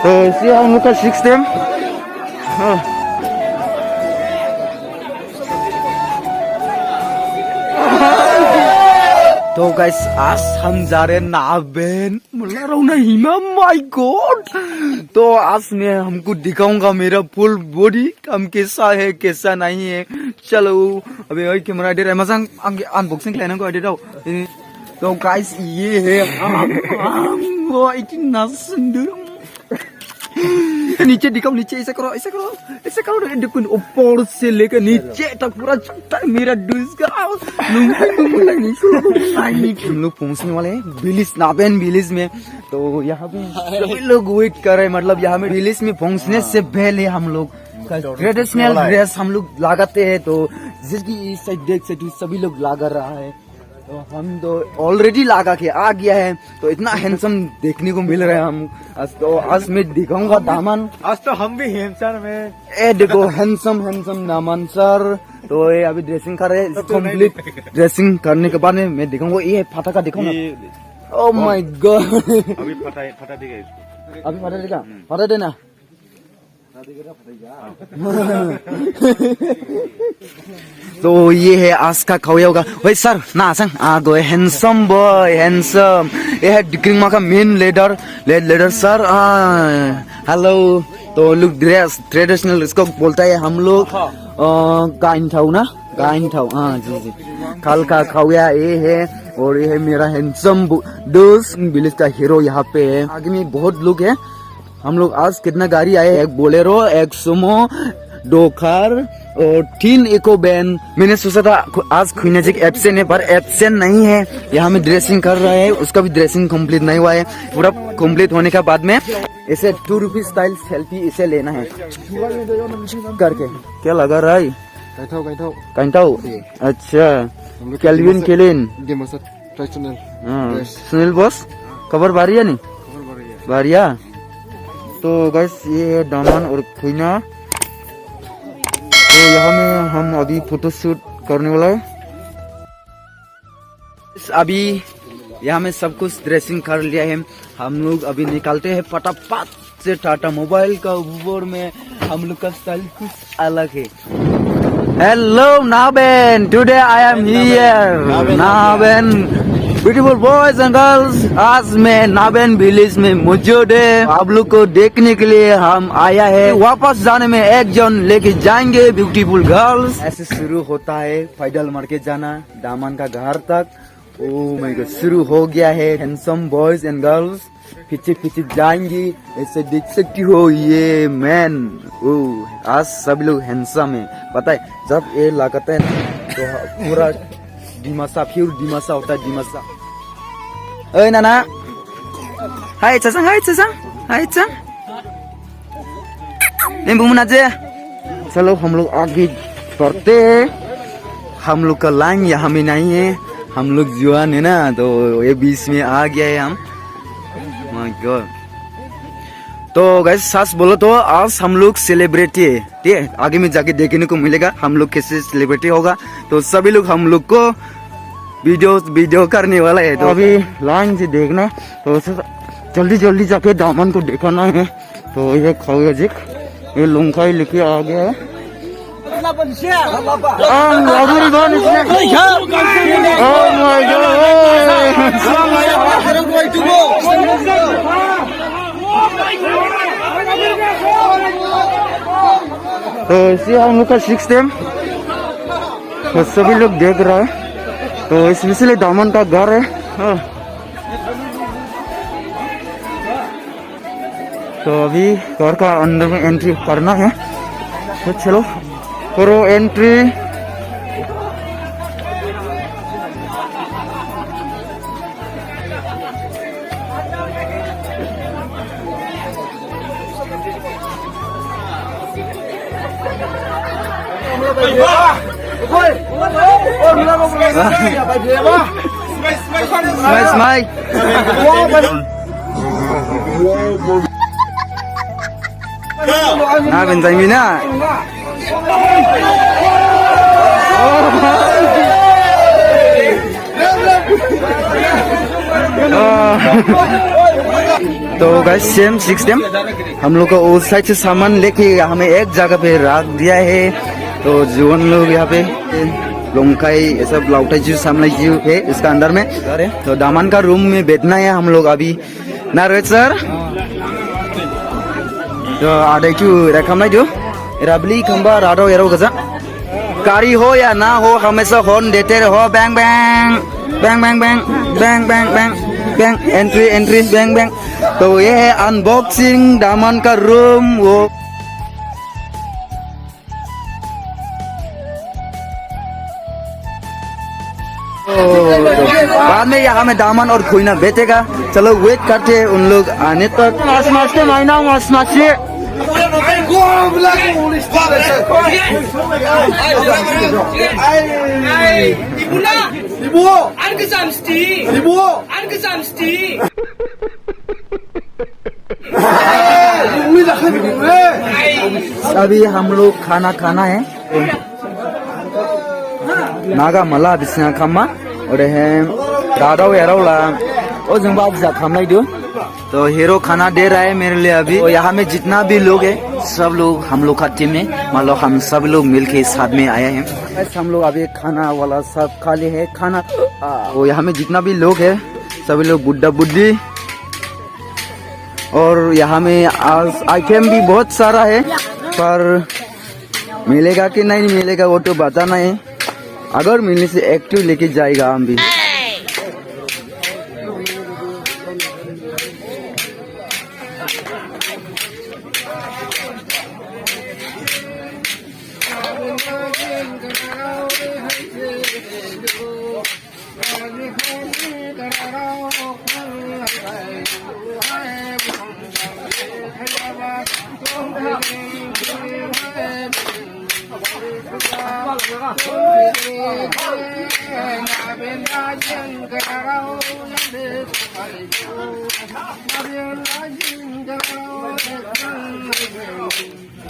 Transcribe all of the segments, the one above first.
तो इसे हम लोग का 6 टाइम। तो गाइस आज हम जा रहे हैं नावेन मुल्ला रौना हिमा। My God. तो आज मैं हमको दिखाऊंगा मेरा फुल बॉडी हम कैसा है कैसा नहीं है। चलो अभी वही कैमरा दे रहा है मजा अनबॉक्सिंग लेना को दे तो गाइस ये है वो इतना सुंदर। नीचे दिखाओ, नीचे ऐसा करो ऐसा करो ऐसा करो। देखो ऊपर से लेकर नीचे तक पूरा चलता है मेरा ड्रेस का। हम लोग पहुंचने वाले हैं बिलिस नावेन बिलिस में। तो यहाँ पे सभी लोग वेट कर रहे हैं। मतलब यहाँ में बिलिस में पहुंचने से पहले हम लोग ट्रेडिशनल ड्रेस हम लोग लगाते हैं। तो जिसकी इस साइड देख सकते सभी लोग लगा रहा है। तो हम तो ऑलरेडी लगा के आ गया है। तो इतना हैंडसम देखने को मिल रहा है हम। आज मैं दिखाऊंगा दामन। आज तो हम भी हैंडसम में। ए देखो हैंडसम दामन सर। तो ये अभी ड्रेसिंग कर रहे हैं। कंप्लीट ड्रेसिंग करने के बाद मैं दिखाऊंगा। ये फटा का दिखाऊंगा। Oh my God. अभी फटा देगा इसको। अभी फटा देगा। फटा देना। तो ये है आज का खवया होगा। वही सर ना संग आगो हैंडसम बॉय हैंडसम। ये है डिक्रिंग का मेन लीडर सर। हेलो। तो लुक ड्रेस ट्रेडिशनल इसको बोलता है हम लोग गाइन थाउ ना गाइन थाउ। हाँ जी जी। कल का खवया ये है। और ये है मेरा हैंडसम दोस्त बिलिस का हीरो यहाँ पे है। आगे में बहुत लोग है। हम लोग आज कितना गाड़ी आए, एक बोलेरो, एक सुमो, 2 कार और 3 इको वैन। मैंने सोचा था आज खुनाजिक एब्सेंट है पर एब्सेंट नहीं है। यहाँ में ड्रेसिंग कर रहा है। उसका भी ड्रेसिंग कंप्लीट नहीं हुआ है। पूरा कंप्लीट होने के बाद में इसे 2 रुपीज स्टाइल सेल्फी इसे लेना है करके। क्या लगा रहा है? कैंटाओ। अच्छा कैल्विन केलिन सुनील बॉस खबर बारिया नहीं बारिया। तो गैस ये है दामन और खुना। तो यहाँ में हम अभी फोटो शूट करने वाला है। अभी यहाँ में सब कुछ ड्रेसिंग कर लिया है। हम लोग अभी निकालते हैं फटाफट से टाटा मोबाइल का ऊपर में। हम लोग का स्टाइल कुछ अलग है। Hello Naveen, today I am here Naveen beautiful boys and girls. आज मैं नावेन विलेज में मौजूद है। आप लोग को देखने के लिए हम आया है। वापस जाने में एक जन लेके जाएंगे ब्यूटीफुल गर्ल्स। ऐसे शुरू होता है पैदल मार के जाना दामन का घर तक। ओह माय गॉड शुरू हो गया है। हैंडसम बॉयज एंड गर्ल्स पीछे पीछे जाएंगे। ऐसे देख सकती हो ये मैन। ओह आज सभी लोग हैंडसम है। पता है जब ये लगाते हैं तो पूरा डिमासा प्योर डिमासा होता है डिमासा। ओए नाना हाय चसंग हाय चसंग हाय चंग नींबू मुनाजे। चलो हम लोग आगे बढ़ते हैं। हम लोग का लाइन यहाँ में नहीं है। हम लोग जुआन है ना तो ये बीच में आ गया है हम। My God. तो गाइस सच बोलो तो आज हम लोग सेलिब्रिटी है। ठीक है आगे में जाके देखने को मिलेगा हम लोग कैसे सेलिब्रिटी होगा। तो सभी लोग हम लोग को वीडियो करने वाला है। तो अभी लाइन से देखना तो जल्दी जल्दी जाके दामन को दिखाना है। तो ये खवयाजिक ये लुंखाई लेके आ गया है। तो इसे हम लोग का 6 टाइम तो सभी लोग देख रहा है। तो स्पेशली दामन का घर है। तो अभी घर का अंदर में एंट्री करना है। तो चलो करो entry. Smile. Nah, bentang mina. तो गाइस सेम सिस्टम हम लोग को उस साइड से सामान लेके हमें एक जगह पे रख दिया है। तो जीवन लोग यहाँ पे लोंकाई ये सब लाउटाई जूस सामने जू है इसका अंदर में। तो दामन का रूम में बैठना है हम लोग अभी ना रोहित सर। तो आधे क्यों रखा जो रबली खंबा राडो एरो गजा कारी हो या ना हो हमेशा हॉर्न देते रहो bang bang bang bang bang bang bang bang bang entry entry bang bang. तो ये है अनबॉक्सिंग दामन का रूम। वो बाद में यहाँ में दामन और खोइना बेचेगा। चलो वेट करते हैं उन लोग आने तक। अभी हम लोग खाना है नागा मला बिस्ना खामा और है दादाव यारोला और जो बात जा खामा दो। तो हीरो खाना दे रहा है मेरे लिए अभी। तो यहाँ में जितना भी लोग है सब लोग हम लोग का टीम में मान लो हम सब लोग मिलके साथ में आए हैं। हम लोग अभी खाना वाला सब खा लिए है खाना। तो यहाँ में जितना भी लोग है सभी लोग बुड्ढा बुड्ढी और यहाँ में आइटम भी बहुत सारा है पर मिलेगा कि नहीं मिलेगा वो तो बताना है। अगर मिलने से एक्टिव लेके जाएगा हम भी।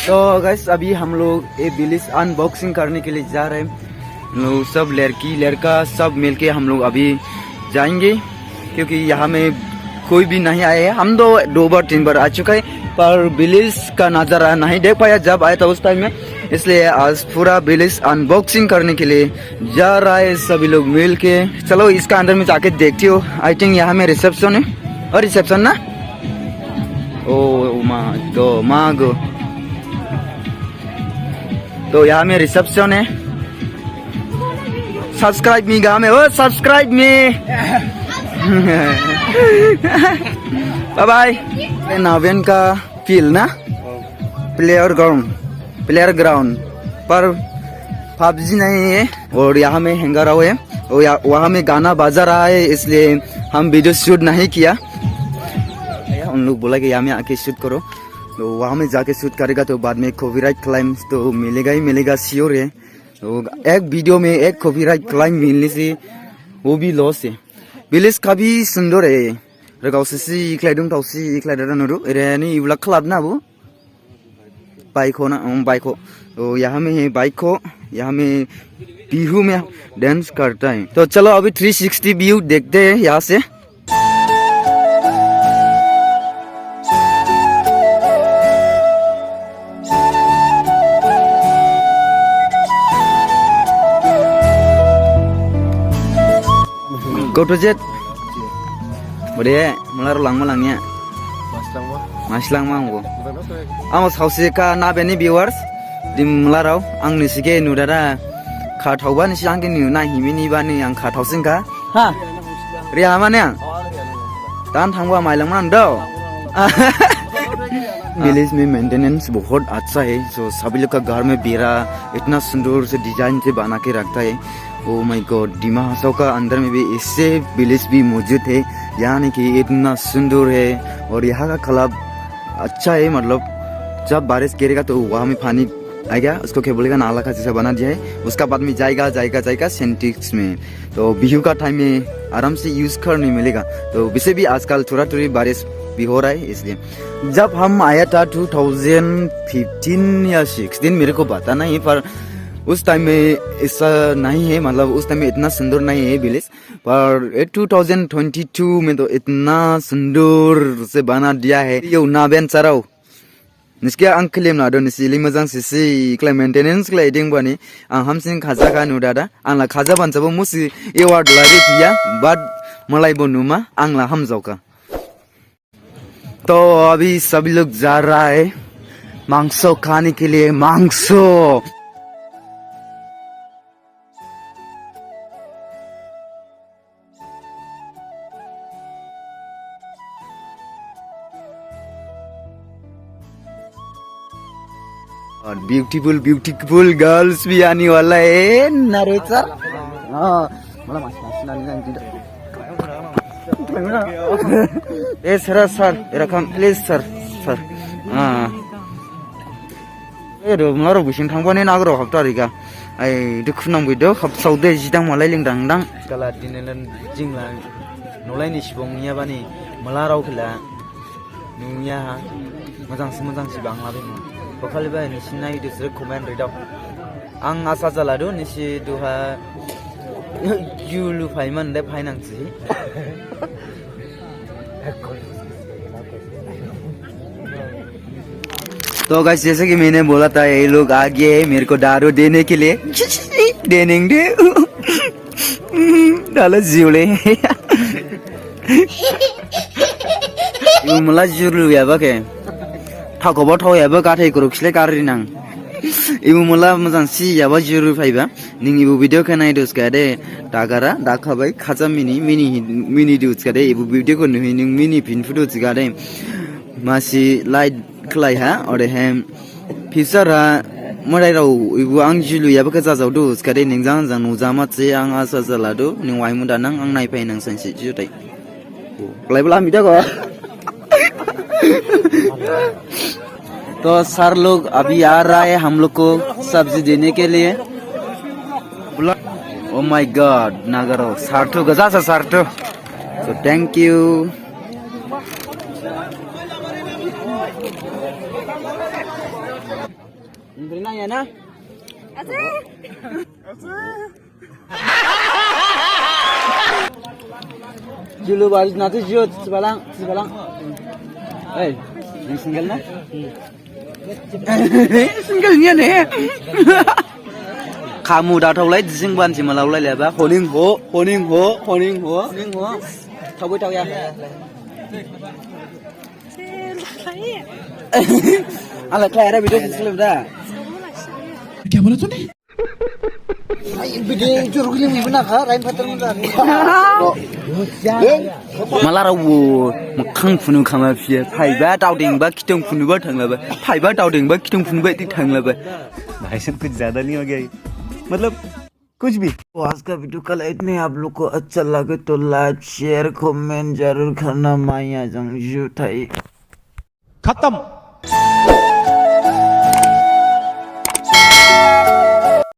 तो गाइस अभी हम लोग ये बिलिस अनबॉक्सिंग करने के लिए जा रहे हैं। लोग सब लड़की लड़का सब मिलके हम लोग अभी जाएंगे क्योंकि यहाँ में कोई भी नहीं आए हैं। हम दो बार 3 बार आ चुका है पर बिलिस का नजारा नहीं देख पाया जब आया था उस टाइम में। इसलिए आज पूरा बिलिस अनबॉक्सिंग करने के लिए जा रहा है सभी लोग मिल के। चलो इसका अंदर में जाके देखती हो। आई थिंक यहाँ में रिसेप्शन है और रिसेप्शन ना ओ मागो। तो यहाँ में रिसेप्शन है। सब्सक्राइब मी गाँव में ओ सब्सक्राइब मी बाय बाय। नावेन का फील्ड ना प्लेयर ग्राउंड पर PUBG नहीं है और यहाँ में हैंगर आउट है और वहाँ में गाना बाजा रहा है इसलिए हम वीडियो शूट नहीं किया। उन लोग बोला कि यहाँ में आके शूट करो तो वहाँ में जाके शूट करेगा तो बाद में कॉपीराइट क्लेम तो मिलेगा ही मिलेगा श्योर है। तो एक वीडियो में एक कॉपीराइट क्लेम मिलने से वो भी लॉस है। बिलिस का भी सुंदर है रगावसी इक्लाइदों ताउसी इक्लाइदों नोरु रेनी इवला क्लब ना वो बाइक हो ना बाइक हो। तो यहाँ में है बाइक हो यहाँ में बिहू में डांस करता है। तो चलो अभी 360 व्यू देखते हैं यहाँ से। Go to jet. Boleh, mulai ulang-ulangnya. Maslang mau. Amos hausi ka na beni viewers di mularau ang ni sige nudara ka thauba ni siang ni na himini ba ni ang ka thausin ka. Ha. Ria mana yang? Dan thangwa mailang man do. Village में maintenance बहुत अच्छा है। जो सभी लोग का घर में बेरा इतना सुंदर से डिजाइन से बना के रखता है। Oh my God Dima Hasao का अंदर में भी इससे विलेज भी मौजूद है यानी कि इतना सुंदर है और यहाँ का क्लब अच्छा है। मतलब जब बारिश गिरेगा तो वहाँ में पानी आएगा उसको क्या बोलेगा नाला का जैसा बना दिया है। उसका बाद में जाएगा सेंटिक्स में। तो बिहू का टाइम में आराम से यूज करने मिलेगा। तो वैसे भी आजकल थोड़ा थोड़ी बारिश भी हो रहा है। इसलिए जब हम आया था 2015 या 16 मेरे को पता नहीं पर उस टाइम में ऐसा नहीं है, मतलब उस टाइम में इतना सुंदर नहीं है विलेज, पर 2022 में तो इतना सुंदर से बना दिया है। ये नाबेन सराव निस्के आं क्लेम लादो निसिली मोजां सिसि क्लाइम मेंटेनेंस क्लाइडिंग बनी आं हामसिं खाजा का नुदादा आंला खाजा बानसाबो मुसि एवार्ड लागे थिया बाट मलाई बनुमा आंला हमजावका। तो अभी सभी लोग जा रहा है मांसो खाने के लिए, मांसो। और ब्यूटीफुल ब्यूटीफुल गर्ल्स भी आने वाला है नरेटर। हाँ मला मासी ए सर सर एरकम प्लीज सर सर हाँ ए रो मारो बिसिं थांबाने नागरो हप्तारिका आई दुखु नांबैदो हप्सावदे जिदां मालाय लिंदांदां कला दिनेलन जिंला नलायनि सिबंनिया बानि मला रावखला नुया मोजांसि बांलाबे बखालिबा निसिना इदिसरे कमेन्ट रेदाव आं आसा जालादो निसि दुहा जुलु फाइमान दे फाइनांसि। तो गाइस जैसे कि मैंने बोला था ये लोग आ गए हैं मेरे को दारू देने के लिए देनेंगे डाला जिवले ये मला जुलु या बाके थाकोबा थावयाबो गाथै गुरुखिले गारिनां इबु मला मोजां सि याबा जुरु फाइबा निं इबु भिडिअ खा नायदोस गादे दागारा दाखाबाय खाजा मिनि दुस गादे इबु भिडिअ को नुहि निं मिनि फिनफुदुस गादे मासि लाइट खलाइहा अरे हेम फिसारा मरायराव इबु आं जुलु याबो खजा जावदुस गादे निं जां जां नुजामाचे आं आसा जालादो निं वाइमु दानां आं नायफाय नां सानसे जुथाय लाइबला मिदागो। तो सर लोग अभी आ रहा है हम लोग को सब्जी देने के लिए। ओ माय गॉड नागरो सार्थो गजा सा सार्थो सो थैंक यू। ना ना जुलु बारिस नाते जुत सिबालां ए नों सिंगल ना सिंगल निया ने खामु दाथावलाय दिसिं बानसि मालावलाय लेबा हनिं हो थावबै थावया आला क्लायरा भिडिअ दिसले दा क्या बोला तूने भिडिअ जरगुलि मिबना खा राइन फातर मुदा माला रावो मोखां फुनु खामा फिये फाइबा दावदेंबा खिथों फुनुबा थांलाबा फाइबा दावदेंबा खिथों फुनुबा इति थांलाबा भाई साहब कुछ ज्यादा नहीं हो गया ये? मतलब कुछ भी। तो आज का वीडियो कल इतने आप लोग को अच्छा लगे तो लाइक शेयर कमेंट जरूर करना। माया जंग जू थाई खत्म।